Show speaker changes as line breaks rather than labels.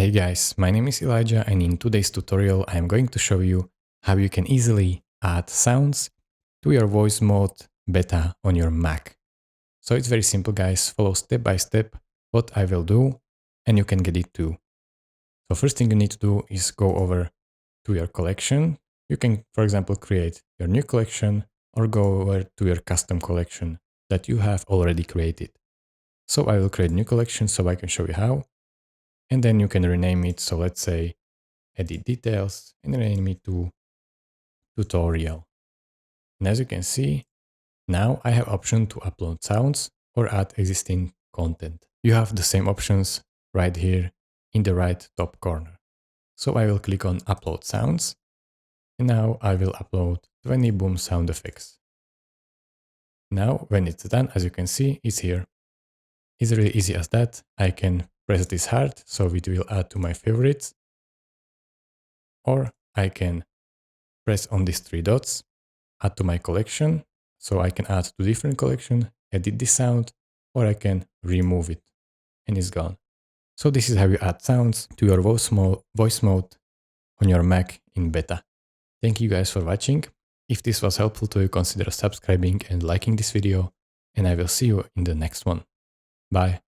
Hey guys, my name is Elijah and in today's tutorial I am going to show you how you can easily add sounds to your Voicemod beta on your Mac. So it's very simple guys, follow step by step what I will do and you can get it too. So first thing you need to do is go over to your collection. You can, for example, create your new collection or go over to your custom collection that you have already created. So I will create a new collection so I can show you how. And then you can rename it. So let's say edit details and rename it to tutorial. And as you can see, now I have option to upload sounds or add existing content. You have the same options right here in the right top corner. So I will click on upload sounds. And now I will upload 20 boom sound effects. Now when it's done, as you can see, it's here. It's really easy as that. I can press this hard, so it will add to my favorites. Or I can press on these three dots, add to my collection. So I can add to different collection, edit this sound, or I can remove it and it's gone. So this is how you add sounds to your Voicemod on your Mac in beta. Thank you guys for watching. If this was helpful to you, consider subscribing and liking this video, and I will see you in the next one. Bye.